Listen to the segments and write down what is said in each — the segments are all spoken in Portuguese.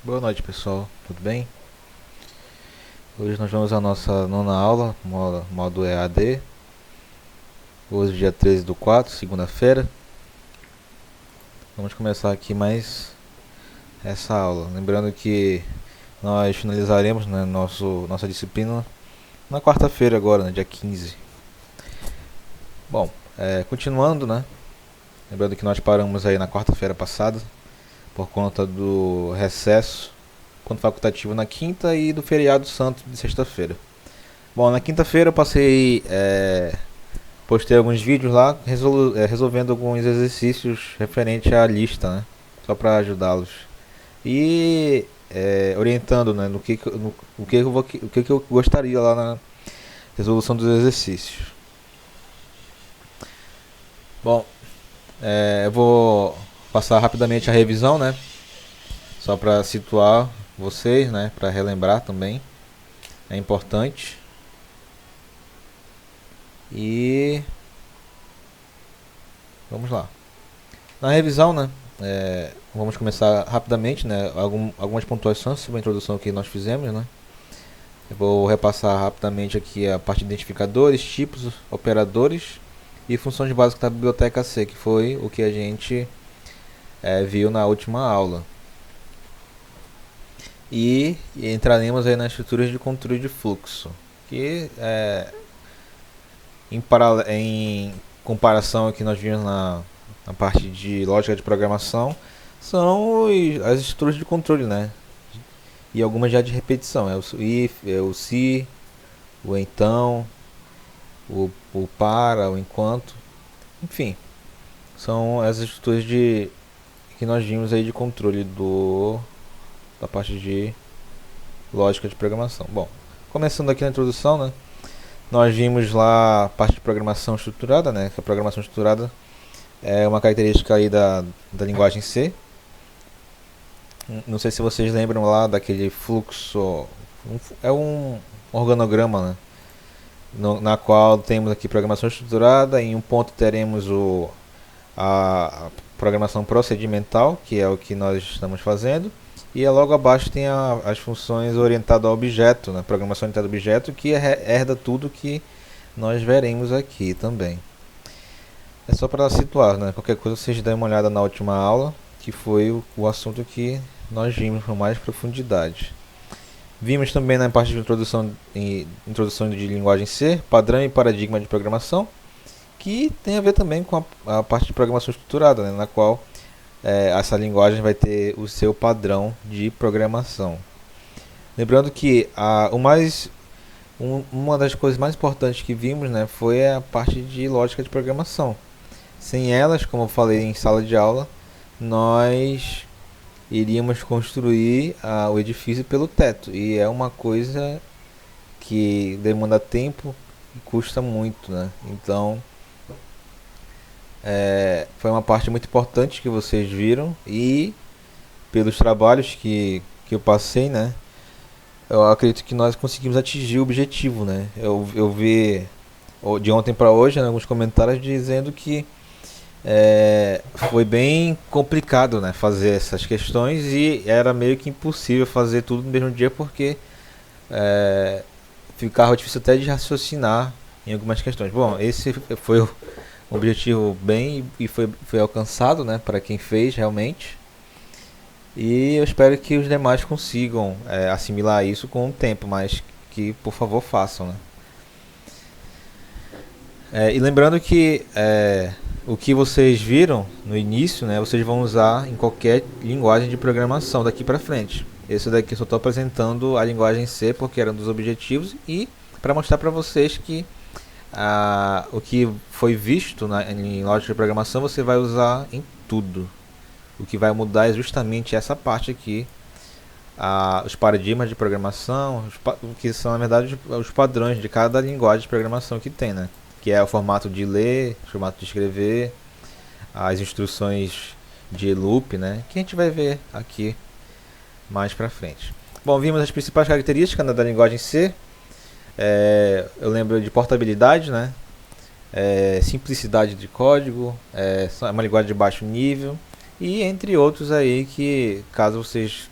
Boa noite, pessoal, tudo bem? Hoje nós vamos à nossa nona aula, modo EAD. Hoje, dia 13 do 4, segunda-feira. Vamos começar aqui mais essa aula. Lembrando que nós finalizaremos, né, nossa disciplina na quarta-feira agora, dia 15. Bom, continuando, né? Lembrando que nós paramos aí na quarta-feira passada por conta do recesso quanto facultativo na quinta e do feriado santo de sexta-feira. Bom, na quinta-feira eu postei alguns vídeos lá resolvendo alguns exercícios referente à lista, né? Só para ajudá-los. E orientando, né, o que eu gostaria lá na resolução dos exercícios. Bom, eu vou passar rapidamente a revisão, né? Só para situar vocês, né? Para relembrar também. É importante. E vamos lá. Na revisão, né? Vamos começar rapidamente, né? Algumas pontuações sobre a introdução que nós fizemos, né? Eu vou repassar rapidamente aqui a parte de identificadores, tipos, operadores e funções básicas da biblioteca C, que foi o que a gente viu na última aula. E entraremos aí nas estruturas de controle de fluxo, que em comparação ao que nós vimos na parte de lógica de programação, são as estruturas de controle, né? E algumas já de repetição, é o if, é o se, o então, o para, o enquanto, enfim, são as estruturas que nós vimos aí de controle da parte de lógica de programação. Bom, começando aqui na introdução, né? Nós vimos lá a parte de programação estruturada, né? Que a programação estruturada é uma característica aí da linguagem C. Não sei se vocês lembram lá daquele fluxo, é um organograma, né? Na qual temos aqui programação estruturada. Em um ponto teremos a programação procedimental, que é o que nós estamos fazendo, e logo abaixo tem as funções orientadas ao objeto, né? Programação orientada ao objeto, que herda tudo que nós veremos aqui também. É só para situar, né? Qualquer coisa vocês dêem uma olhada na última aula, que foi o assunto que nós vimos com mais profundidade. Vimos também na parte de introdução de linguagem C, padrão e paradigma de programação, que tem a ver também com a parte de programação estruturada, né, na qual essa linguagem vai ter o seu padrão de programação. Lembrando que uma das coisas mais importantes que vimos, né, foi a parte de lógica de programação. Sem elas, como eu falei em sala de aula, nós iríamos construir o edifício pelo teto. E é uma coisa que demanda tempo e custa muito, né? Então, foi uma parte muito importante que vocês viram. E pelos trabalhos que eu passei, né? Eu acredito que nós conseguimos atingir o objetivo, né? Eu vi de ontem para hoje, né, alguns comentários dizendo que foi bem complicado, né, fazer essas questões e era meio que impossível fazer tudo no mesmo dia porque ficava difícil até de raciocinar em algumas questões. Bom, esse foi o objetivo bem e foi alcançado, né, para quem fez realmente. E eu espero que os demais consigam assimilar isso com o tempo, mas que por favor façam, né? E lembrando que o que vocês viram no início, né, vocês vão usar em qualquer linguagem de programação daqui para frente. Esse daqui eu só estou apresentando a linguagem C porque era um dos objetivos e para mostrar para vocês que o que foi visto em lógica de programação você vai usar em tudo. O que vai mudar é justamente essa parte aqui, os paradigmas de programação, que são na verdade os padrões de cada linguagem de programação que tem, né? Que é o formato de ler, o formato de escrever, as instruções de loop, né? Que a gente vai ver aqui mais pra frente. Bom, vimos as principais características, né, da linguagem C. Eu lembro de portabilidade, né? Simplicidade de código, é uma linguagem de baixo nível e entre outros aí que caso vocês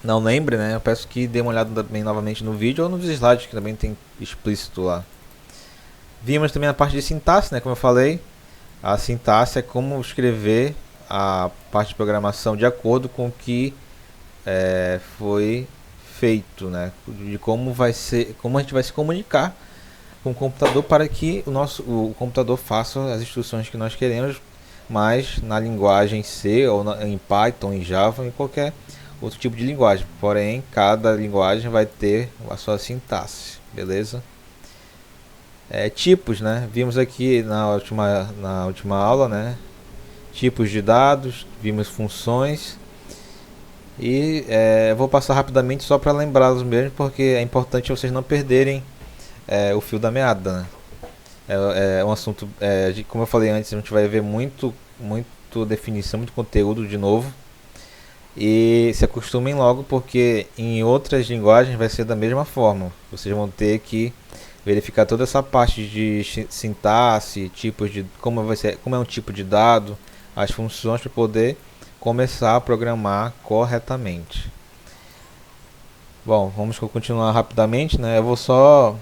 não lembre, né, eu peço que dê uma olhada também novamente no vídeo ou nos slides que também tem explícito lá. Vimos também a parte de sintaxe, né, como eu falei. A sintaxe é como escrever a parte de programação de acordo com o que foi feito, né, de como vai ser, como a gente vai se comunicar com o computador para que o computador faça as instruções que nós queremos, mas na linguagem C ou em Python, em Java, em qualquer outro tipo de linguagem. Porém, cada linguagem vai ter a sua sintaxe, beleza? Tipos, né? Vimos aqui na última aula, né? Tipos de dados, vimos funções e vou passar rapidamente só para lembrá-los mesmo, porque é importante vocês não perderem o fio da meada, né? É um assunto, como eu falei antes, a gente vai ver muito definição, muito conteúdo de novo. E se acostumem logo, porque em outras linguagens vai ser da mesma forma. Vocês vão ter que verificar toda essa parte de sintaxe, tipos de como é um tipo de dado, as funções para poder começar a programar corretamente. Bom, vamos continuar rapidamente, né? Eu vou só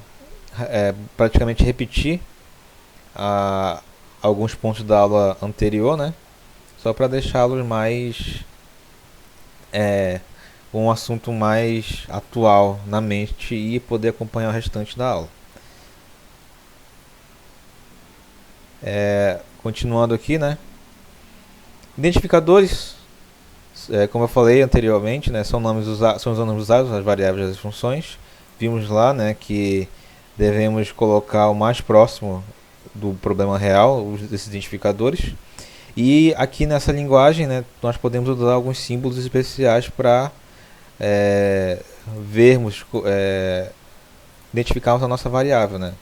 praticamente repetir alguns pontos da aula anterior, né? Só para deixá-los mais um assunto mais atual na mente e poder acompanhar o restante da aula. Continuando aqui, né? Identificadores, como eu falei anteriormente, né? São os nomes usados às variáveis das funções. Vimos lá, né, que devemos colocar o mais próximo do problema real desses identificadores. E aqui nessa linguagem, né, nós podemos usar alguns símbolos especiais para vermos, identificarmos a nossa variável, né?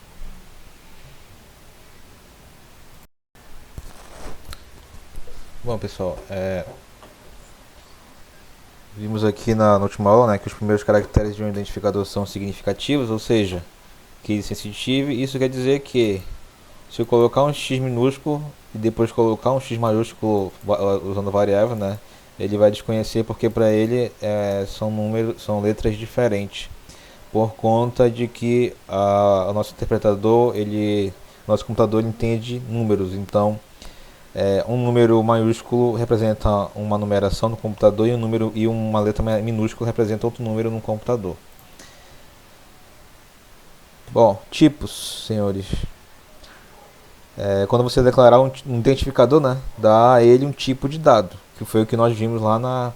Bom, pessoal, vimos aqui na última aula, né, que os primeiros caracteres de um identificador são significativos, ou seja, case sensitive. Isso quer dizer que se eu colocar um x minúsculo e depois colocar um x maiúsculo usando a variável, né, ele vai desconhecer, porque para ele são letras diferentes, por conta de que o nosso interpretador, nosso computador entende números. Então um número maiúsculo representa uma numeração no computador e uma letra minúscula representa outro número no computador. Bom, tipos, senhores. Quando você declarar um identificador, né, dá a ele um tipo de dado, que foi o que nós vimos lá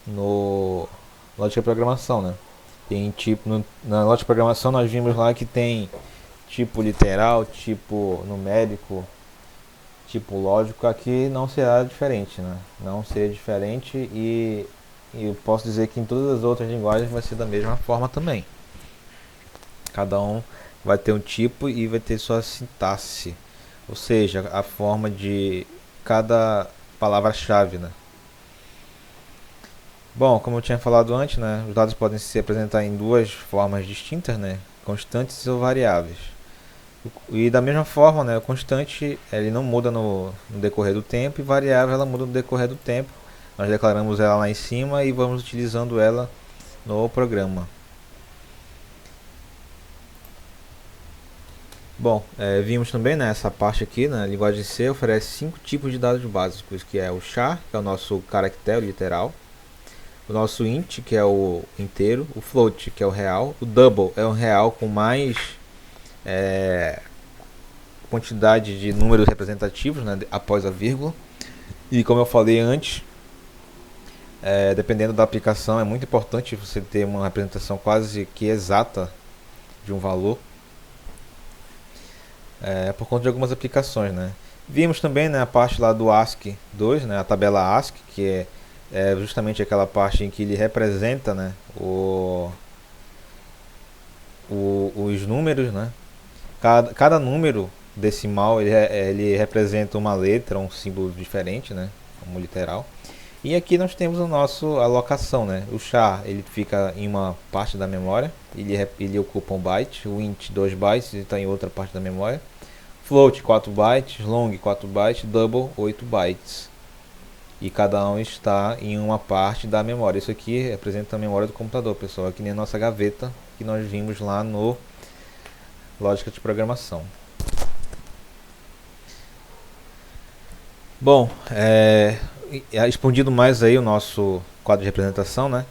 no lógica de programação, né? Tem tipo na lógica de programação nós vimos lá que tem tipo literal, tipo numérico, tipo lógico. Aqui não será diferente, né? Não será diferente e eu posso dizer que em todas as outras linguagens vai ser da mesma forma também. Cada um vai ter um tipo e vai ter sua sintaxe, ou seja, a forma de cada palavra-chave, né? Bom, como eu tinha falado antes, né, os dados podem se apresentar em duas formas distintas, né, constantes ou variáveis. E da mesma forma, né, o constante ele não muda no decorrer do tempo, e variável ela muda no decorrer do tempo. Nós declaramos ela lá em cima e vamos utilizando ela no programa. Bom, vimos também nessa parte aqui, na linguagem C, oferece 5 tipos de dados básicos, que é o char, que é o nosso caractere literal, o nosso int, que é o inteiro, o float, que é o real, o double é o real com mais quantidade de números representativos, né, após a vírgula. E como eu falei antes, dependendo da aplicação, é muito importante você ter uma representação quase que exata de um valor, por conta de algumas aplicações, né. Vimos também, né, a parte lá do ASCII2, né, a tabela ASCII, que é justamente aquela parte em que ele representa, né, os números, né. Cada número decimal ele representa uma letra, um símbolo diferente, né, como literal. E aqui nós temos a nossa alocação, né. O char ele fica em uma parte da memória, ele ocupa 1 byte, o int 2 bytes está em outra parte da memória, float 4 bytes, long 4 bytes, double 8 bytes. e cada um está em uma parte da memória. Isso aqui representa a memória do computador, pessoal, é que nem a nossa gaveta que nós vimos lá no lógica de programação. Bom, expandindo mais aí o nosso quadro de representação, né?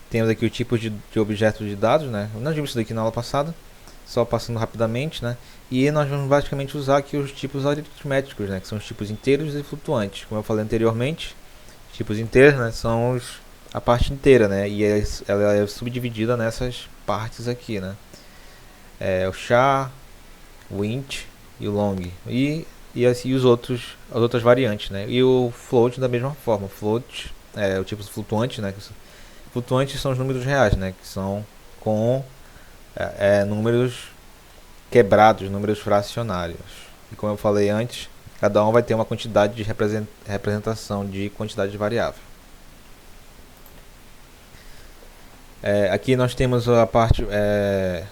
Temos aqui o tipo de objeto de dados, né? Nós vimos isso daqui na aula passada, só passando rapidamente, né? E nós vamos basicamente usar aqui os tipos aritméticos, né? Que são os tipos inteiros e flutuantes. Como eu falei anteriormente, tipos inteiros, né? São a parte inteira, né? E ela é subdividida nessas partes aqui, né? O char, o int e o long. E assim as outras variantes, né? E o float da mesma forma. Float é o tipo flutuante, né? Flutuantes são os números reais, né? Que são com números quebrados, números fracionários. E como eu falei antes, cada um vai ter uma quantidade de representação de quantidade variável. Aqui nós temos a parte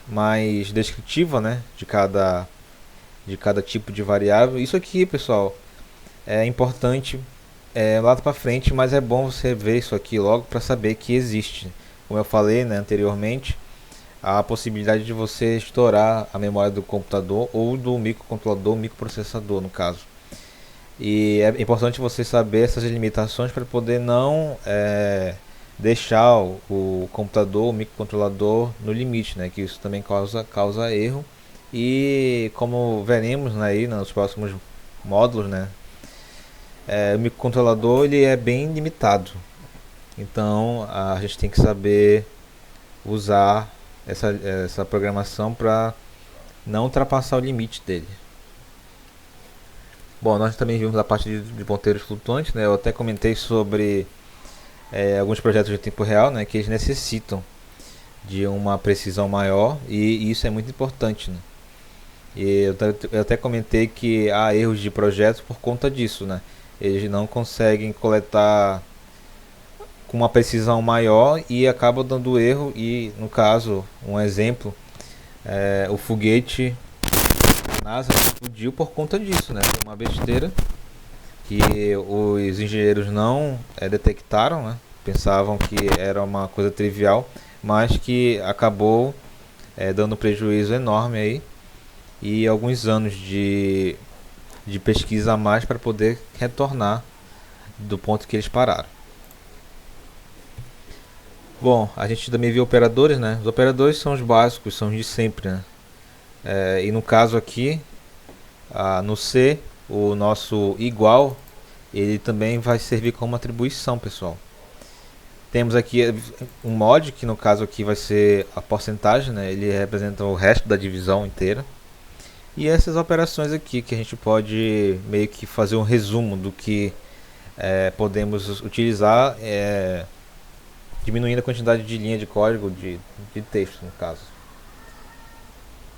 mais descritiva, né? De cada tipo de variável. Isso aqui, pessoal, é importante lá para frente, mas é bom você ver isso aqui logo para saber que existe. Como eu falei, né, anteriormente, a possibilidade de você estourar a memória do computador ou do microcontrolador, microprocessador no caso. E é importante você saber essas limitações para poder não deixar o computador, o microcontrolador no limite, né, que isso também causa erro. E como veremos, né, aí nos próximos módulos, né, o microcontrolador ele é bem limitado, então a gente tem que saber usar essa programação para não ultrapassar o limite dele. Bom, nós também vimos a parte de ponteiros flutuantes, né, eu até comentei sobre alguns projetos de tempo real, né, que eles necessitam de uma precisão maior e isso é muito importante, né? E eu até comentei que há erros de projetos por conta disso, né? Eles não conseguem coletar com uma precisão maior e acabam dando erro. E no caso, um exemplo, o foguete da NASA explodiu por conta disso, né? Foi uma besteira que os engenheiros não detectaram, né? Pensavam que era uma coisa trivial, mas que acabou dando prejuízo enorme aí e alguns anos de pesquisa a mais para poder retornar do ponto que eles pararam. Bom, a gente também viu operadores, né? Os operadores são os básicos, são os de sempre, né? E no caso aqui, no C, o nosso igual, ele também vai servir como atribuição, pessoal. Temos aqui um mod, que no caso aqui vai ser a porcentagem, né? Ele representa o resto da divisão inteira. E essas operações aqui que a gente pode meio que fazer um resumo do que podemos utilizar, diminuindo a quantidade de linha de código de texto no caso.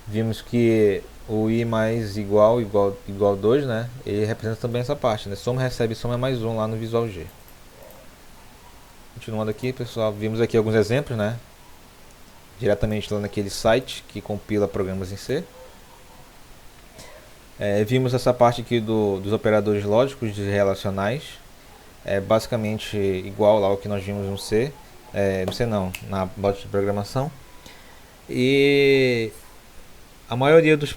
Vimos que o i mais igual 2, né? Ele representa também essa parte, né? Soma recebe soma é mais 1 lá no Visual G. Continuando aqui, pessoal, vimos aqui alguns exemplos, né? Diretamente lá naquele site que compila programas em C. Vimos essa parte aqui dos operadores lógicos de relacionais. Basicamente igual lá ao que nós vimos no C. No C não, na lógica de programação. E a maioria das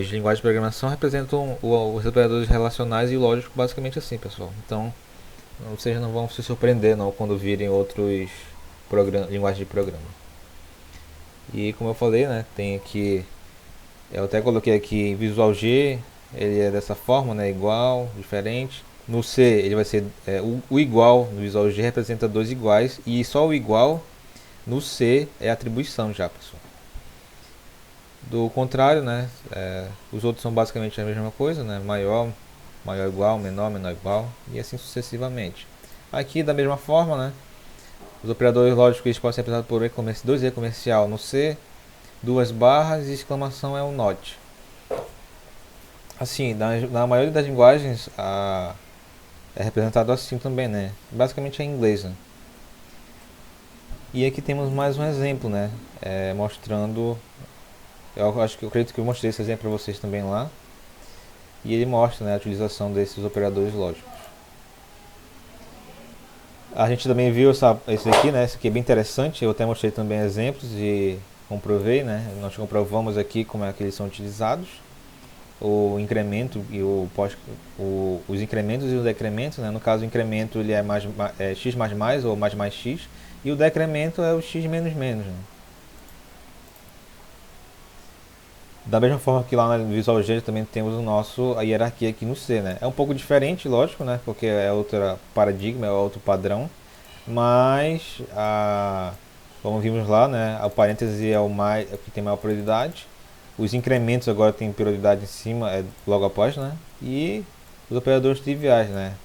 linguagens de programação representam os operadores relacionais e lógicos basicamente assim, pessoal. Então, vocês não vão se surpreender não quando virem outros linguagens de programa. E como eu falei, né, tem aqui, eu até coloquei aqui Visual G, ele é dessa forma, né, igual, diferente. No C ele vai ser o igual, no Visual G representa dois iguais e só o igual no C é atribuição já, pessoal. Do contrário, né, os outros são basicamente a mesma coisa, né, maior igual, menor igual e assim sucessivamente. Aqui da mesma forma, né, os operadores lógicos eles podem ser representados por dois E comercial no C, duas barras e exclamação é um NOT. Assim, na maioria das linguagens é representado assim também, né, basicamente é em inglês, né? E aqui temos mais um exemplo, né, mostrando, eu acredito que eu mostrei esse exemplo para vocês também lá. E ele mostra, né, a utilização desses operadores lógicos. A gente também viu esse aqui, né? Esse aqui é bem interessante. Eu até mostrei também exemplos e comprovei, né? Nós comprovamos aqui como é que eles são utilizados. O incremento e os incrementos e os decrementos, né? No caso, o incremento ele é x mais mais ou mais mais x, e o decremento é o x menos menos, né? Da mesma forma que lá no Visual Studio também temos a hierarquia aqui no C, né? É um pouco diferente, lógico, né? Porque é outro paradigma, é outro padrão, mas como vimos lá, né? O parêntese é é o que tem maior prioridade. Os incrementos agora têm prioridade em cima, logo após, né? E os operadores triviais, né?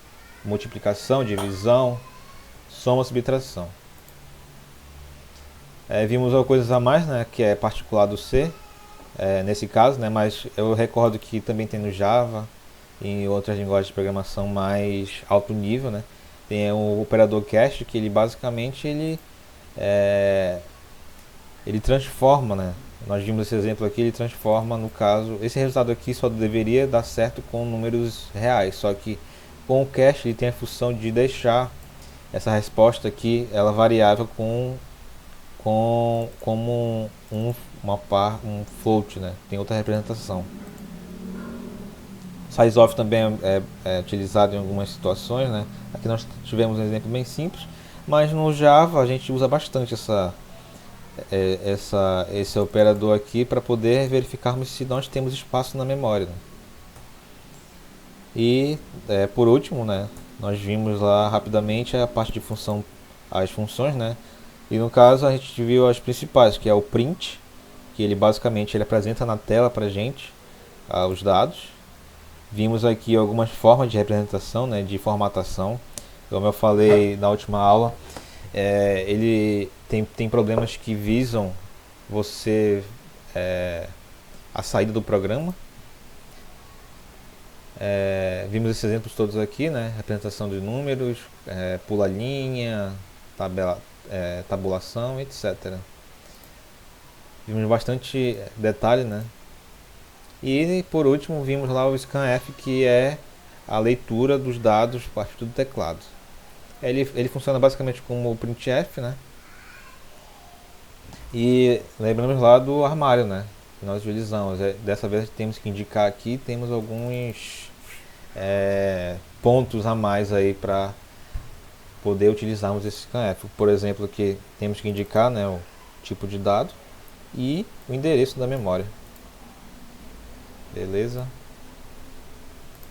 Multiplicação, divisão, soma, subtração. Vimos coisas a mais, né? Que é particular do C, nesse caso, né? Mas eu recordo que também tem no Java e em outras linguagens de programação mais alto nível, né? Tem o operador cast, que ele basicamente é, ele transforma, né? Nós vimos esse exemplo aqui, ele transforma, no caso, esse resultado aqui só deveria dar certo com números reais, só que com o cache ele tem a função de deixar essa resposta aqui, ela variável como um float, né? Tem outra representação. Sizeof também é utilizado em algumas situações, né? Aqui nós tivemos um exemplo bem simples, mas no Java a gente usa bastante esse operador aqui para poder verificarmos se nós temos espaço na memória, né? E por último, né, nós vimos lá rapidamente a parte de função, as funções, né? E no caso a gente viu as principais, que é o print, que ele basicamente ele apresenta na tela para gente os dados. Vimos aqui algumas formas de representação, né, de formatação. Como eu falei na última aula, ele tem problemas que visam você a saída do programa. Vimos esses exemplos todos aqui, né? Representação de números, pula linha, tabulação, etc. Vimos bastante detalhe, né? E por último vimos lá o scanf, que é a leitura dos dados a partir do teclado. Ele funciona basicamente como o printf, né? E lembramos lá do armário, né? Que nós utilizamos. Dessa vez temos que indicar aqui, temos alguns pontos a mais aí para poder utilizarmos esse scanf. Por exemplo, aqui temos que indicar, né, o tipo de dado e o endereço da memória. Beleza?